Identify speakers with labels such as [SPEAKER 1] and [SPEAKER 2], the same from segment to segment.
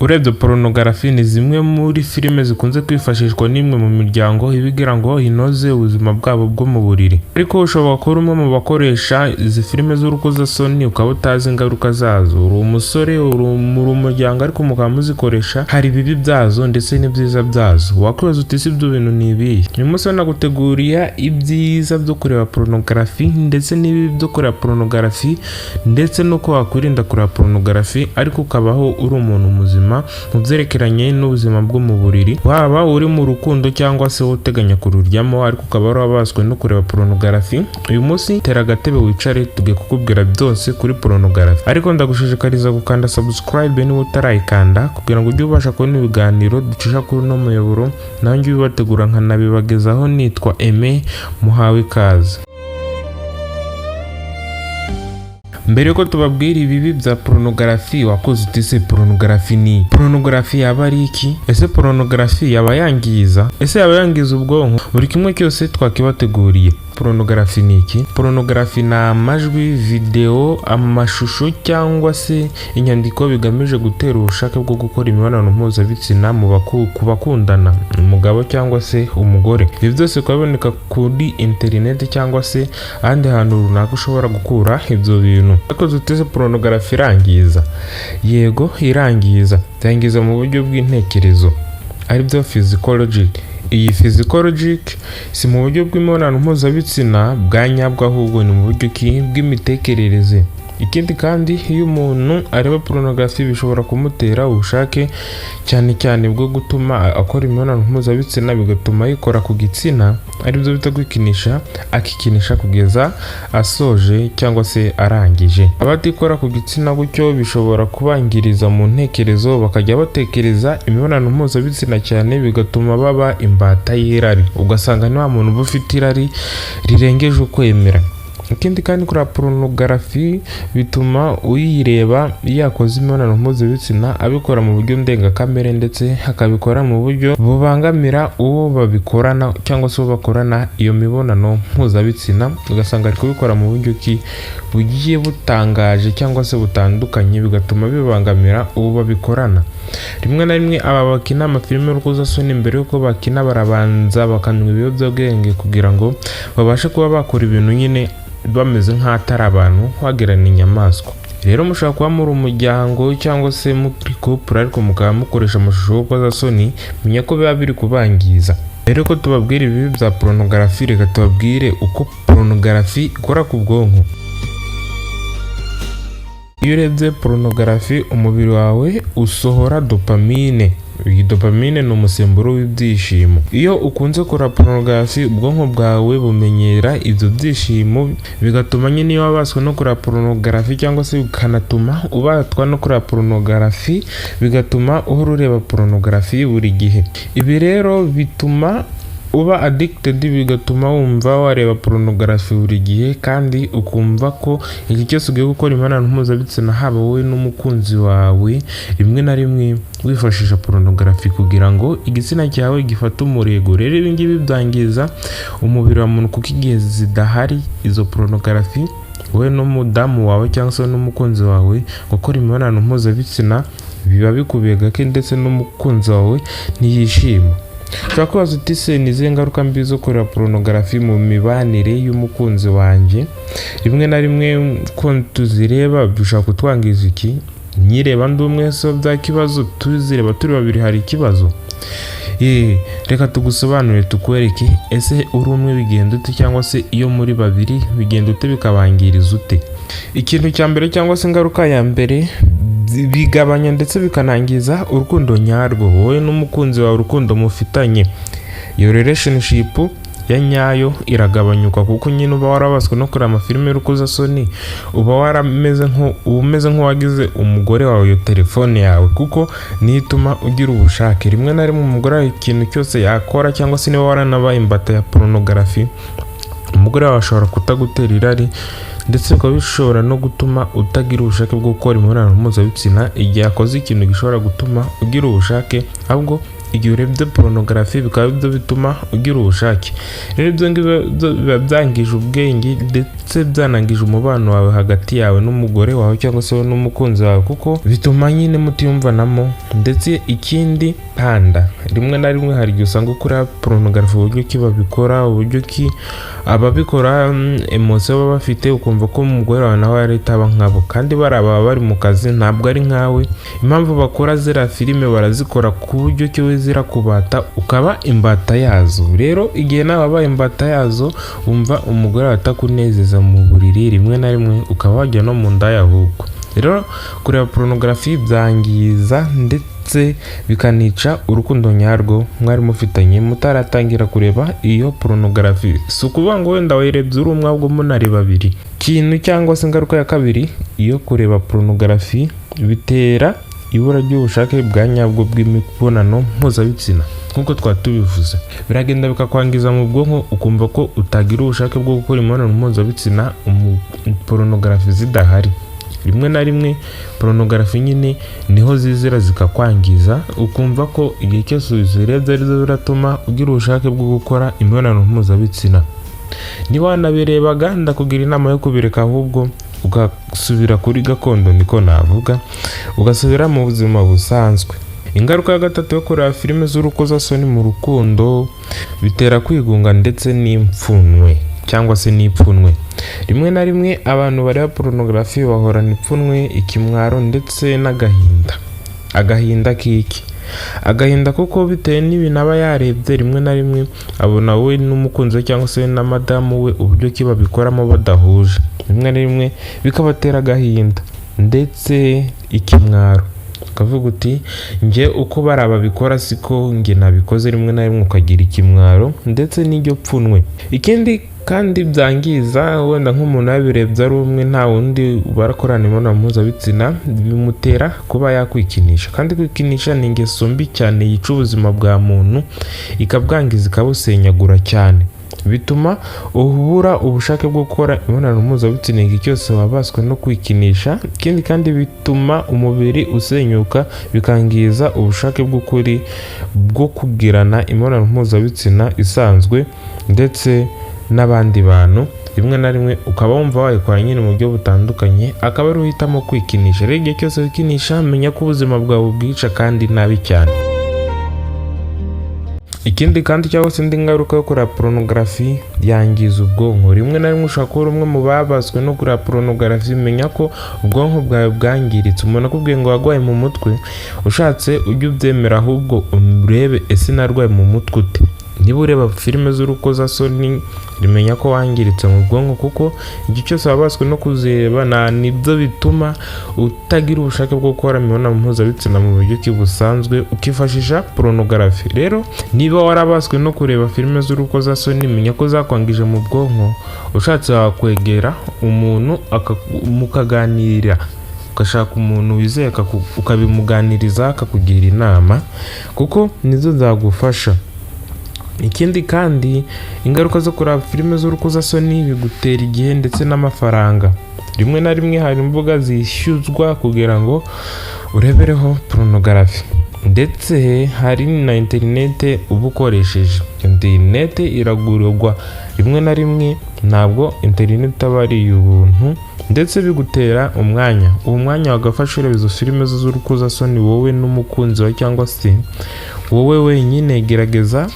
[SPEAKER 1] Urebye pornography ni zimwe muri filime zikunze kwifashishwa n'imwe mu miryango ibigira ngo inoze ubuzima bwabo bwo mu buriri, ariko ushobora kuba umwe mu bakoresha izi filime z'urukozasoni ukaba utazi ingaruka zazo. Uri umusore, uri umuryango ariko mukaba muzikoresha, hari ibibi byazo ndetse n'ibyiza byazo. Wakwibaza uti ese ibyo bintu ni ibihe? Uyu munsi naguteguriya ibyiza byo kureba pornography ndetse n'ibibi byo kureba pornography ndetse nuko wakwirinda kureba pornography ariko ukabaho uri umuntu muzima mu byerekeranye n'ubuzima bwo mu buriri, waba uri mu rukundo cyangwa se uteganya kururyamo ariko ukaba warabaswe no kureba pornography. Uyu munsi tera agatebe wicare tugiye kukubwira byose kuri pornography, ariko ndagushishikariza gukanda subscribe niba utarayikanda kugira ngo ujye ubasha kubona ibiganiro ducisha kuri uno muyoboro, nanjye ubibategura nkanabibagezaho. Nitwa Aime, muhawe ikaze. Mbere yuko tubabwira ibibi bya pornography, wakoze uti ese pornography ni pornography yaba ari iki? Ese pornography yaba yangiza? Ese yaba yangiza ubwonko? Buri kimwe cyose twakibateguriye. Pornography ni iki? Pornography ni amajwi, video, amashusho cyangwa se inyandiko bigamije gutera ubushake bwo gukora imibonano mpuzabitsina ku bakundana, umugabo cyangwa se umugore. Ibi byose bikaboneka kuri internet cyangwa se ahandi hantu runaka ushobora gukura ibyo bintu. Ariko duteze pornography irangiza? Yego, irangiza mu buryo bw'intekerezo, ari byo physiology. Iyi physiologic si mu buryo bw'imibonano mpuzabitsina bwa nyabwo, ahubwo ni mu buryo bw'imitekerereze. Ikindi kandi iyo umuntu areba pornography bishobora kumutera ubushake cyane cyane bwo gutuma akora imibonano mpuzabitsina, bigatuma yikora ku gitsina, ari byo bita kwikinisha, akikinisha kugeza asoje cyangwa se arangije. Abatikora ku gitsina gutyo bishobora kubangiriza mu ntekerezo, bakajya batekereza imibonano mpuzabitsina cyane, bigatuma baba imbata y'irari, ugasanga ni wa muntu uba ufite irari rirengeje ukwemera. Ikindi kandi kuri pornography bituma uyireba yakoze imibonano mpuzabitsina abikora mu buryo ndengakamere ndetse akabikora mu buryo bubangamira uwo babikorana cyangwa se uwo bakorana iyo mibonano mpuzabitsina, ugasanga ari kubikora mu buryo bugiye butangaje cyangwa se butandukanye, bigatuma bibangamira uwo babikorana. Rimwe na rimwe aba bakina amafilime y'urukozasoni mbere yuko bakina barabanza bakanywa ibiyobyabwenge kugira ngo babashe kuba bakora ibintu nyine bameze nk'atari abantu wagerana inyamaswa. Rero mushobora kuba muri umuryango cyangwa se muri couple ariko mukaba mukoresha amashusho y'urukozasoni, menya ko biba biri kubangiza. Rero ko tubabwira ibibi bya pornography, reka tubabwire uko pornography ikora ku bwonko. Iyo urebye pornography umubiri wawe usohora dopamine. Iyi dopamine ni umusemburo w'ibyishimo. Iyo ukunze kureba pornography ubwonko bwawe bumenyera ibyo byishimo, bigatuma nyine iyo wabaswe no kureba pornography cyangwa se bikanatuma ubatwa no kureba pornography, bigatuma uhora ureba pornography buri gihe. Ibi rero bituma uba addicted, bigatuma wumva wareba pornography buri gihe kandi ukumva ko iki cyose ugiye gukora imibonano mpuzabitsina, haba wowe n'umukunzi wawe, rimwe na rimwe wifashisha pornography kugira ngo igitsina cyawe gifate umurego. Rero ibi ngibi byangiza umubiri wa muntu kuko igihe zidahari izo pornography, wowe n'umudamu wawe cyangwa se n'umukunzi wawe gukora imibonano mpuzabitsina biba bikubiye gake ndetse n'umukunzi wawe ntiyishima. Ushobora kubaza uti se ni izihe ngaruka mbi zo kureba pornography mu mibanire y'umukunzi wanjye? Rimwe na rimwe ko tuzireba bishobora kutwangiza iki? Nyireba ndi umwe so bya kibazo, tuzireba turi babiri hari ikibazo? Reka tugusobanurire tukwereke ese uri umwe bigenda ute, cyangwa se iyo muri babiri bigenda ute bikabangiriza ute? Ikintu cya mbere cyangwa se ingaruka ya mbere, bigabanya ndetse bikanangiza urukundo nyarwo wowe n'umukunzi wawe, urukundo mufitanye. Iyo relationship ya nyayo iragabanyuka kuko nyine uba warabaswe no kureba amafilime y'urukozasoni, uba umeze nk'uwagize umugore wawe iyo telefone yawe, kuko niyo ituma ugira ubushake. Rimwe na rimwe umugore wawe ikintu cyose yakora cyangwa se niba waranabaye imbata ya pornography, umugore wawe ashobora kutagutera irari ndetse bikaba bishobora no gutuma utagira ubushake bwo gukora imibonano mpuzabitsina igihe akoze ikintu gishobora gutuma ugira ubushake, ahubwo igihe urebye porunogarafi bikaba byo bituma ugira ubushake. Rero ibyo ngibyo biba byangije ubwenge ndetse byanangije umubano wawe hagati yawe n'umugore wawe cyangwa se n'umukunzi wawe, kuko bituma nyine mutiyumvanamo. Ndetse ikindi panda rimwe na rimwe hari igihe usanga ukora porunogarafi uburyo ki babikora, uburyo ki ababikora emosiyo baba bafite, ukumva ko umugore wawe nawe yaritaba nkabo, kandi baba bari mu kazi ntabwo ari nkawe. Impamvu bakora ziriya filime barazikora ku buryo ki we zirakubata ukaba imbata yazo. Rero igihe nawe wabaye imbata yazo wumva umugore atakunezeza mu buriri, rimwe na rimwe ukaba wajya no mu nda ahubwo. Rero kureba porunogarafi byangiza ndetse bikanica urukundo nyarwo mwari mufitanye mutaratangira kureba iyo porunogarafi. Si ukuvuga ngo wenda wayirebye uri umwe ahubwo munari babiri. Ikintu cyangwa se ingaruka ya kabiri iyo kureba porunogarafi bitera ibura ry'ubushake bwa nyabwo bw'imibonano mpuzabitsina. Nk'uko twatubivuze, biragenda bikakwangiza mu bwonko ukumva ko utagira ubushake bwo gukora imibonano mpuzabitsina porunogarafi zidahari. Rimwe na rimwe porunogarafi nyine niho zizira zikakwangiza, ukumva ko igihe cyose uzirebye arizo biratuma ugira ubushake bwo gukora imibonano mpuzabitsina. Niba wanabirebaga ndakugira inama yo kubireka ahubwo ugasubira kuri gakondo, niko navuga, ugasubira mu buzima busanzwe. Ingaruka ya gatatu yo kureba filime z'urukozasoni mu rukundo bitera kwigunga ndetse n'ipfunwe cyangwa se n'ipfunwe. Rimwe na rimwe abantu bareba porunogarafi bahorana ipfunwe, ikimwaro ndetse n'agahinda. Agahinda kiki? Agahinda kuko bitewe n'ibintu aba yarebye, rimwe na rimwe abona we n'umukunzi we cyangwa se na madamu we uburyo ki babikoramo badahuje. Rimwe na rimwe bikabatera agahinda ndetse ikimwaro. Ukavuga uti njye uko babikora siko njye nabikoze, rimwe na rimwe ukagira ikimwaro ndetse n'iryo pfunwe. Ikindi kandi byangiza wenda nk'umuntu yabirebye ari umwe nta wundi barakorana imibonano mpuzabitsina, bimutera kuba yakwikinisha, kandi kwikinisha ni ingeso mbi cyane yica ubuzima bwa muntu, ikabwangiza ikabusenyagura cyane. Bituma ubura ubushake bwo gukora imibonano mpuzabitsina igihe cyose wabaswe no kwikinisha. Ikindi kandi bituma umubiri usenyuka, bikangiza ubushake bw'ukuri bwo kugirana imibonano mpuzabitsina isanzwe ndetse n'abandi bantu. Rimwe na rimwe ukaba wumva wayikora nyine mu buryo butandukanye, akaba ari uhitamo kwikinisha. Rero igihe cyose wikinisha menya ko ubuzima bwawe bwica kandi nabi cyane. Ikindi kandi cyangwa se indi ngaruka yo kureba porunogarafi yangiza ubwonko. Rimwe na rimwe ushobora kuba umwe mu babaswe no kureba porunogarafi, menya ko ubwonko bwawe bwangiritse. Umuntu akubwiye ngo wagwaye mu mutwe, ushatse ujye ubyemera ahubwo urebe ese narwaye mu mutwe ute. Niba ureba filime z'urukozasoni rimenya ko wangiritse mu bwonko, kuko igihe cyose wabaswe no kuzireba nibyo bituma utagira ubushake bwo gukora imibonano mpuzabitsina mu buryo busanzwe, ukifashisha porunogarafi. Rero niba warabaswe no kureba filime z'urukozasoni menya ko zakwangije mu bwonko, ushatse wakwegera umuntu mukaganira, ugashaka umuntu wizeye ukabimuganiriza akakugira inama, kuko nizo zagufasha. Ikindi kandi ingaruka zo kureba filime z'urukozasoni bigutera igihe ndetse n'amafaranga. Rimwe na rimwe hari imbuga zishyuzwa kugira ngo urebereho porunogarafi, ndetse hari na interinete uba ukoresheje. Interinete iragurirwa rimwe na rimwe, ntabwo interinete aba ari ubuntu, ndetse bigutera umwanya. Uwo mwanya wagafasha ureba izo filime z'urukozasoni wowe n'umukunzi wawe cyangwa se wowe wenyine. Gerageza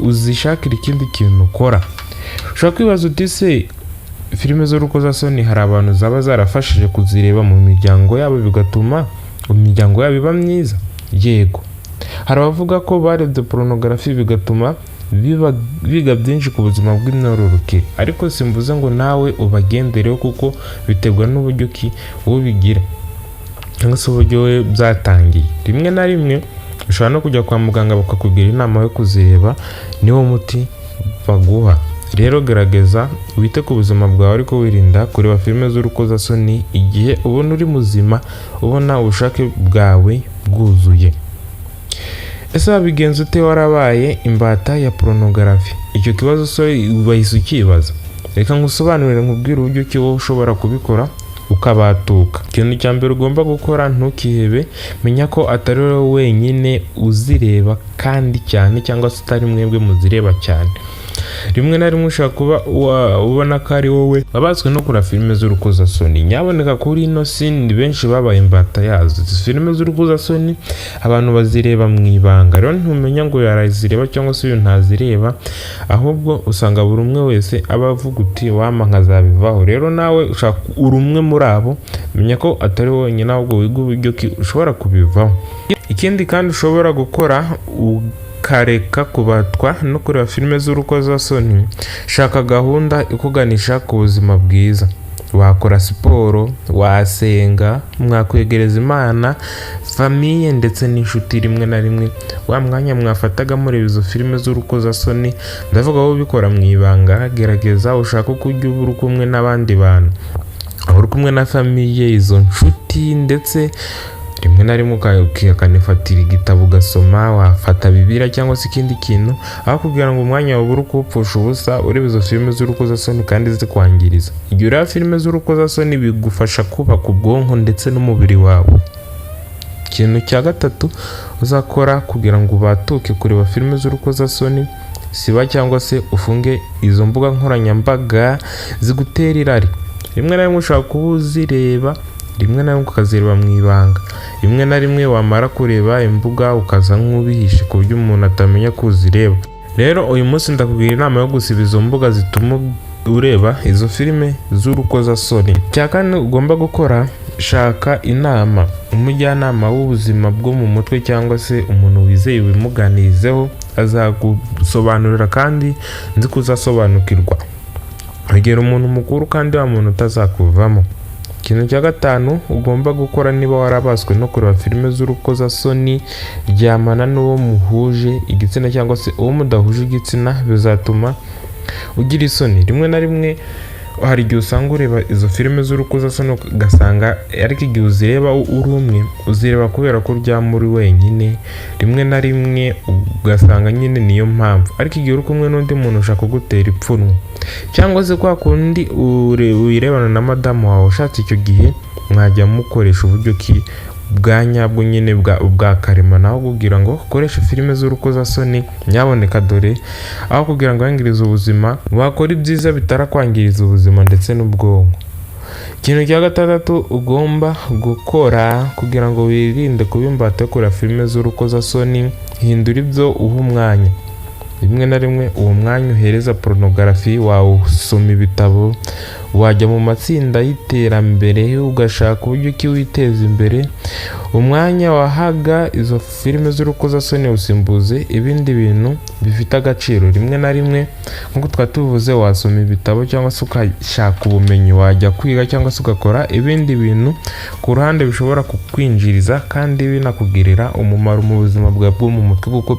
[SPEAKER 1] uzishakira ikindi kintu ukora. Ushobora kwibaza uti se filime z'urukozasoni hari abantu zaba zarafashije kuzireba mu miryango yabo bigatuma imiryango yabo iba myiza? Yego, hari abavuga ko barebye porunogarafi bigatuma biga byinshi ku buzima bw'imyororokere, ariko simvuze ngo nawe ubagendereho, kuko biterwa n'uburyo ki wowe bigira cyangwa se uburyo we byatangiye. Rimwe na rimwe ushobora no kujya kwa muganga bakakugira inama yo kuzireba, niwo muti baguha. Rero gerageza wite ku buzima bwawe, ariko wirinda kureba filime z'urukozasoni igihe ubona uri muzima, ubona ubushake bwawe bwuzuye. Ese wabigenza ute warabaye imbata ya porunogarafi? Icyo kibazo so bahise ukibaza. Reka ngusobanurire nkubwire uburyo ki wowe ushobora kubikora ukabatuka. Ikintu cya mbere ugomba gukora, ntukihebe, menya ko atari wowe wenyine uzireba kandi cyane, cyangwa se utari mwebwe muzireba cyane. Rimwe na rimwe ushaka kuba ubona ko ari wowe wabaswe no kureba filime z'urukozasoni. Nyaboneka kuri ino si ni benshi babaye imbata yazo. Filime z'urukozasoni abantu bazireba mu ibanga, rero ntumenya ngo yarazireba cyangwa se uyu ntazireba, ahubwo usanga buri umwe wese aba avuga uti wama nkazabivaho. Rero nawe ushaka uri umwe muri abo, menya ko atari wowe ahubwo wiga uburyo ki ushobora kubivaho. Ikindi kandi ushobora gukora ukareka kubatwa no kureba filime z'urukozasoni, shaka gahunda ikuganisha ku buzima bwiza. Wakora siporo, wasenga, mwakwegereza Imana, famiye ndetse n'inshuti. Rimwe na rimwe wa mwanya mwafataga mureba izo filime z'urukozasoni, ndavuga wowe ubikora mu ibanga, gerageza ushaka uko ujya uba uri kumwe n'abandi bantu, aho uri kumwe na famiye, izo nshuti, ndetse rimwe na rimwe ukanifatira igitabo ugasoma, wafata Bibiliya cyangwa se ikindi kintu, aho kugira ngo umwanya wawe uri kuwupfusha ubusa ureba izo filime z'urukozasoni kandi zikwangiriza. Igihe ureba filime z'urukozasoni bigufasha kubaka ubwonko ndetse n'umubiri wawe. Ikintu cya gatatu uzakora kugira ngo ubatuke kureba filime z'urukozasoni, siba cyangwa se ufunge izo mbuga nkoranyambaga zigutera irari. Rimwe na rimwe ushobora kuba uzireba, rimwe na rimwe ukazireba mu ibanga, rimwe na rimwe wamara kureba imbuga ukaza nk'ubihishe ku buryo umuntu atamenya ko uzireba. Rero uyu munsi ndakugira inama yo gusiba izo mbuga zituma ureba izo filime z'urukozasoni. Cya kane ugomba gukora, shaka inama, umujyanama w'ubuzima bwo mu mutwe cyangwa se umuntu wizeye wimuganizeho, azagusobanurira kandi nzi ko uzasobanukirwa. Egera umuntu mukuru kandi wa muntu utazakuvamo. Ikintu cya gatanu ugomba gukora, niba warabaswe no kureba filime z'urukozasoni, ryamana n'uwo muhuje igitsina cyangwa se uwo mudahuje igitsina, bizatuma ugira isoni. Rimwe na rimwe hari igihe usanga ureba izo filime z'urukozasoni ugasanga ariko igihe uzireba uri umwe, uzireba kubera ko uryama uri wenyine, rimwe na rimwe ugasanga nyine niyo mpamvu, ariko igihe uri kumwe n'undi muntu ushaka kugutera ipfunwe, cyangwa se kwa kundi uyirebana na madamu wawe, ushatse icyo gihe mwajya mukoresha uburyo ki bwa nyabwo nyine bwa karema, naho kugira ngo ukoreshe filime z'urukozasoni. Nyaboneka dore aho kugira ngo wangirize ubuzima, wakora ibyiza bitarakwangiriza ubuzima ndetse n'ubwonko. Ikintu cya gatandatu ugomba gukora kugira ngo wirinde kuba imbata yo kureba filime z'urukozasoni, hindura ibyo uha umwanya. Rimwe na rimwe uwo mwanya uhereza porunogarafi, wawusoma ibitabo, wajya mu matsinda y'iterambere ugashaka uburyo ki witeza imbere. Umwanya wahaga izo filime z'urukozasoni usimbuze ibindi bintu bifite agaciro. Rimwe na rimwe nk'uko twatuvuze, wasoma ibitabo cyangwa se ukashaka ubumenyi, wajya kwiga cyangwa se ugakora ibindi bintu ku ruhande bishobora kukwinjiriza kandi binakugirira umumaro mu buzima bwawe bwo mu mutwe, kuko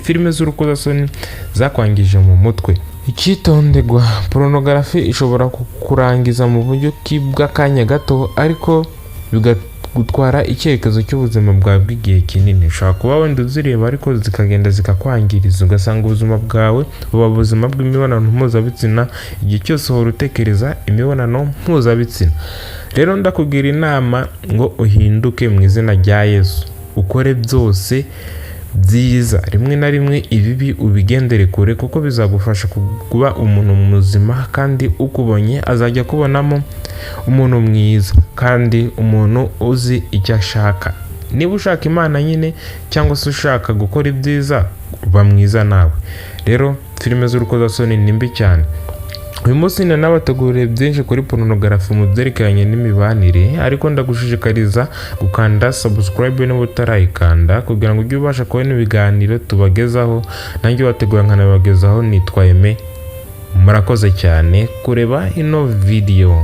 [SPEAKER 1] filime z'urukozasoni zakwangije mu mutwe. Icyitonderwa, porunogarafi ishobora kukurangiza mu buryo bw'akanya gato, ariko bigatwara icyerekezo cy'ubuzima bwawe bw'igihe kinini. Ushobora kuba wenda uzireba ariko zikagenda zikakwangiriza, ugasanga ubuzima bwawe buba ubuzima bw'imibonano mpuzabitsina, igihe cyose uhora utekereza imibonano mpuzabitsina. Rero ndakugira inama ngo uhinduke mu izina rya Yesu, ukore byose byiza. Rimwe na rimwe ibibi ubigendere kure, kuko bizagufasha kuba umuntu muzima, kandi ukubonye azajya kubonamo umuntu mwiza kandi umuntu uzi icyo ashaka. Niba ushaka Imana nyine cyangwa se ushaka gukora ibyiza, uba mwiza nawe. Rero filime z'urukozasoni ni mbi cyane. Uyu munsi nabateguriye byinshi kuri porunogarafi mu byerekeranye n'imibanire, ariko ndagushishikariza gukanda subscribe niba utarayikanda, kugira ngo ujye ubasha kubona ibiganiro tubagezaho, nanjye wategura nkanabagezaho. Nitwa Aime, murakoze cyane kureba ino video.